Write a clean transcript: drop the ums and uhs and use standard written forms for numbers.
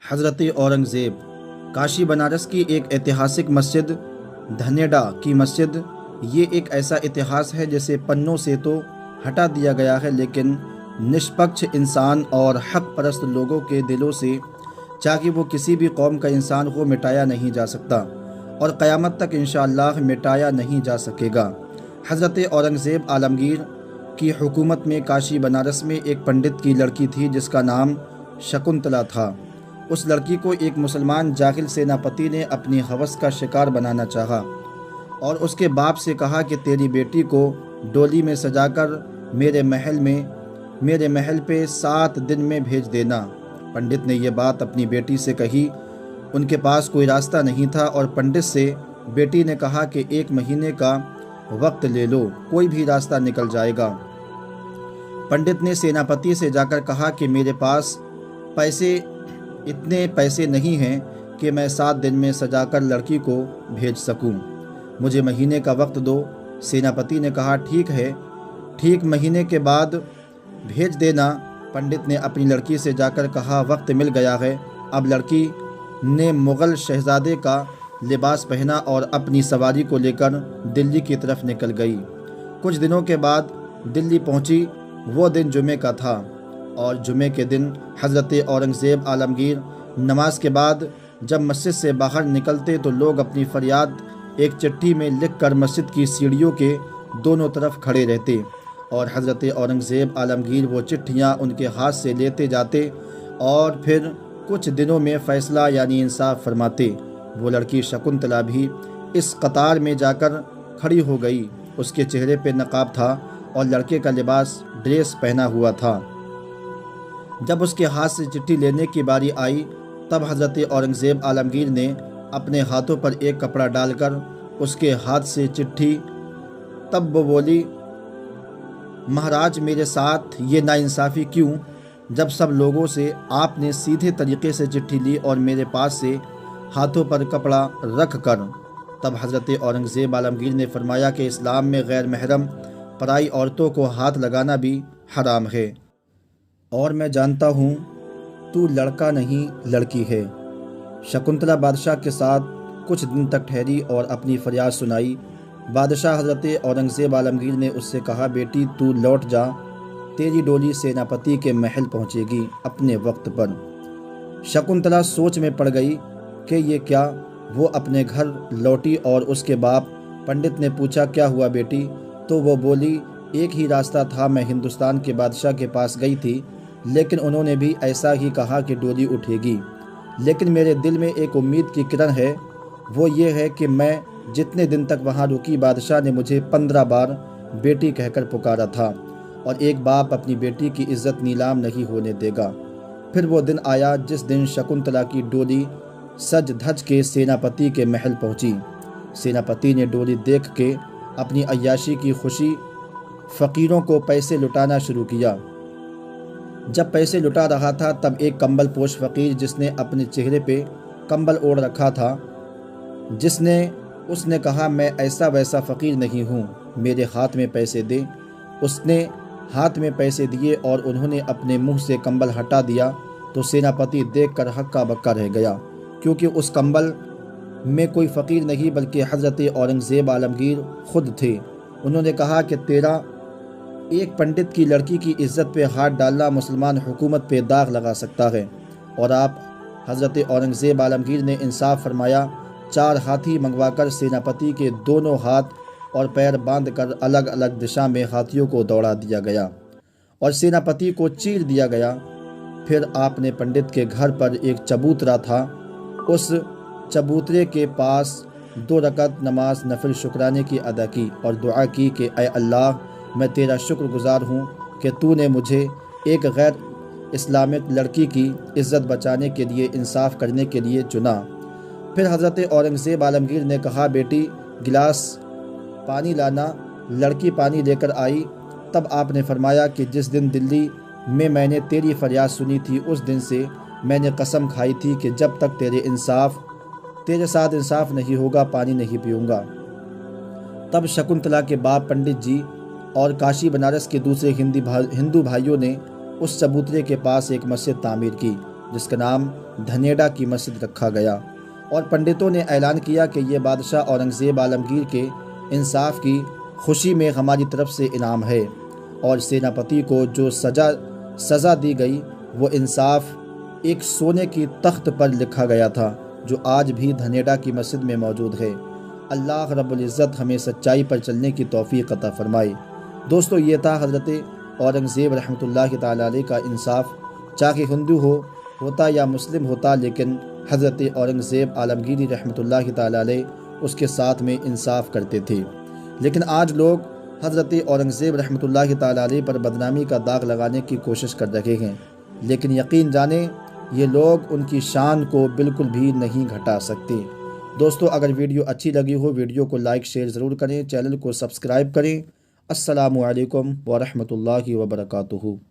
حضرت اورنگزیب کاشی بنارس کی ایک ایتہاسک مسجد دھنیڈا کی مسجد یہ ایک ایسا اتہاس ہے جسے پنوں سے تو ہٹا دیا گیا ہے، لیکن نشپکش انسان اور حق پرست لوگوں کے دلوں سے چاہے وہ کسی بھی قوم کا انسان کو مٹایا نہیں جا سکتا اور قیامت تک انشاءاللہ مٹایا نہیں جا سکے گا۔ حضرت اورنگزیب عالمگیر کی حکومت میں کاشی بنارس میں ایک پنڈت کی لڑکی تھی جس کا نام شکنتلا تھا۔ اس لڑکی کو ایک مسلمان جاہل سیناپتی نے اپنی ہوس کا شکار بنانا چاہا اور اس کے باپ سے کہا کہ تیری بیٹی کو ڈولی میں سجا کر میرے محل پہ 7 دن میں بھیج دینا۔ پنڈت نے یہ بات اپنی بیٹی سے کہی۔ ان کے پاس کوئی راستہ نہیں تھا اور پنڈت سے بیٹی نے کہا کہ 1 مہینے کا وقت لے لو، کوئی بھی راستہ نکل جائے گا۔ پنڈت نے سیناپتی سے جا کر کہا کہ میرے پاس اتنے پیسے نہیں ہیں کہ میں 7 دن میں سجا کر لڑکی کو بھیج سکوں، مجھے مہینے کا وقت دو۔ سیناپتی نے کہا ٹھیک ہے، ٹھیک مہینے کے بعد بھیج دینا۔ پنڈت نے اپنی لڑکی سے جا کر کہا وقت مل گیا ہے۔ اب لڑکی نے مغل شہزادے کا لباس پہنا اور اپنی سواری کو لے کر دلی کی طرف نکل گئی۔ کچھ دنوں کے بعد دلی پہنچی۔ وہ دن جمعے کا تھا اور جمعے کے دن حضرت اورنگزیب عالمگیر نماز کے بعد جب مسجد سے باہر نکلتے تو لوگ اپنی فریاد ایک چٹھی میں لکھ کر مسجد کی سیڑھیوں کے دونوں طرف کھڑے رہتے اور حضرت اورنگزیب عالمگیر وہ چٹھیاں ان کے ہاتھ سے لیتے جاتے اور پھر کچھ دنوں میں فیصلہ یعنی انصاف فرماتے۔ وہ لڑکی شکنتلا بھی اس قطار میں جا کر کھڑی ہو گئی۔ اس کے چہرے پہ نقاب تھا اور لڑکے کا لباس ڈریس پہنا ہوا تھا۔ جب اس کے ہاتھ سے چٹھی لینے کی باری آئی تب حضرت اورنگزیب عالمگیر نے اپنے ہاتھوں پر ایک کپڑا ڈال کر اس کے ہاتھ سے چٹھی، تب وہ بولی مہاراج میرے ساتھ یہ ناانصافی کیوں؟ جب سب لوگوں سے آپ نے سیدھے طریقے سے چٹھی لی اور میرے پاس سے ہاتھوں پر کپڑا رکھ کر۔ تب حضرت اورنگزیب عالمگیر نے فرمایا کہ اسلام میں غیر محرم پرائی عورتوں کو ہاتھ لگانا بھی حرام ہے، اور میں جانتا ہوں تو لڑکا نہیں لڑکی ہے۔ شکنتلا بادشاہ کے ساتھ کچھ دن تک ٹھہری اور اپنی فریاد سنائی۔ بادشاہ حضرت اورنگزیب عالمگیر نے اس سے کہا بیٹی تو لوٹ جا، تیری ڈولی سیناپتی کے محل پہنچے گی اپنے وقت پر۔ شکنتلا سوچ میں پڑ گئی کہ یہ کیا؟ وہ اپنے گھر لوٹی اور اس کے باپ پنڈت نے پوچھا کیا ہوا بیٹی؟ تو وہ بولی ایک ہی راستہ تھا، میں ہندوستان کے بادشاہ کے پاس گئی تھی لیکن انہوں نے بھی ایسا ہی کہا کہ ڈولی اٹھے گی، لیکن میرے دل میں ایک امید کی کرن ہے، وہ یہ ہے کہ میں جتنے دن تک وہاں رکی بادشاہ نے مجھے 15 بار بیٹی کہہ کر پکارا تھا اور ایک باپ اپنی بیٹی کی عزت نیلام نہیں ہونے دے گا۔ پھر وہ دن آیا جس دن شکنتلا کی ڈولی سج دھج کے سیناپتی کے محل پہنچی۔ سیناپتی نے ڈولی دیکھ کے اپنی عیاشی کی خوشی فقیروں کو پیسے لٹانا شروع کیا۔ جب پیسے لٹا رہا تھا تب ایک کمبل پوش فقیر جس نے اپنے چہرے پہ کمبل اوڑھ رکھا تھا، اس نے کہا میں ایسا ویسا فقیر نہیں ہوں، میرے ہاتھ میں پیسے دے۔ اس نے ہاتھ میں پیسے دیے اور انہوں نے اپنے منہ سے کمبل ہٹا دیا تو سیناپتی دیکھ کر ہکا بکا رہ گیا، کیونکہ اس کمبل میں کوئی فقیر نہیں بلکہ حضرت اورنگزیب عالمگیر خود تھے۔ انہوں نے کہا کہ تیرا ایک پنڈت کی لڑکی کی عزت پہ ہاتھ ڈالنا مسلمان حکومت پہ داغ لگا سکتا ہے، اور آپ حضرت اورنگزیب عالمگیر نے انصاف فرمایا۔ 4 ہاتھی منگوا کر سیناپتی کے دونوں ہاتھ اور پیر باندھ کر الگ الگ دشا میں ہاتھیوں کو دوڑا دیا گیا اور سیناپتی کو چیر دیا گیا۔ پھر آپ نے پنڈت کے گھر پر ایک چبوترا تھا، اس چبوترے کے پاس 2 رکعت نماز نفل شکرانے کی ادا کی اور دعا کی کہ اے اللہ میں تیرا شکر گزار ہوں کہ تو نے مجھے ایک غیر اسلامک لڑکی کی عزت بچانے کے لیے انصاف کرنے کے لیے چنا۔ پھر حضرت اورنگزیب عالمگیر نے کہا بیٹی گلاس پانی لانا۔ لڑکی پانی لے کر آئی۔ تب آپ نے فرمایا کہ جس دن دلی میں نے تیری فریاد سنی تھی اس دن سے میں نے قسم کھائی تھی کہ جب تک تیرے ساتھ انصاف نہیں ہوگا پانی نہیں پیوں گا۔ تب شکنتلا کے باپ پنڈت جی اور کاشی بنارس کے دوسرے ہندو بھائیوں نے اس چبوترے کے پاس ایک مسجد تعمیر کی جس کا نام دھنیڑا کی مسجد رکھا گیا، اور پنڈتوں نے اعلان کیا کہ یہ بادشاہ اورنگزیب عالمگیر کے انصاف کی خوشی میں ہماری طرف سے انعام ہے، اور سیناپتی کو جو سزا دی گئی وہ انصاف ایک سونے کی تخت پر لکھا گیا تھا جو آج بھی دھنیڑا کی مسجد میں موجود ہے۔ اللہ رب العزت ہمیں سچائی پر چلنے کی توفیق عطا فرمائے۔ دوستو، یہ تھا حضرت اورنگزیب رحمۃ اللہ تعالیٰ علیہ کا انصاف۔ چاہے ہندو ہوتا یا مسلم ہوتا، لیکن حضرت اورنگزیب عالمگیری رحمۃ اللہ تعالیٰ علیہ اس کے ساتھ میں انصاف کرتے تھے۔ لیکن آج لوگ حضرت اورنگزیب رحمۃ اللہ تعالیٰ علیہ پر بدنامی کا داغ لگانے کی کوشش کر رہے ہیں، لیکن یقین جانیں یہ لوگ ان کی شان کو بالکل بھی نہیں گھٹا سکتے۔ دوستو، اگر ویڈیو اچھی لگی ہو ویڈیو کو لائک شیئر ضرور کریں، چینل کو سبسکرائب کریں۔ السلام علیکم ورحمۃ اللہ وبرکاتہ۔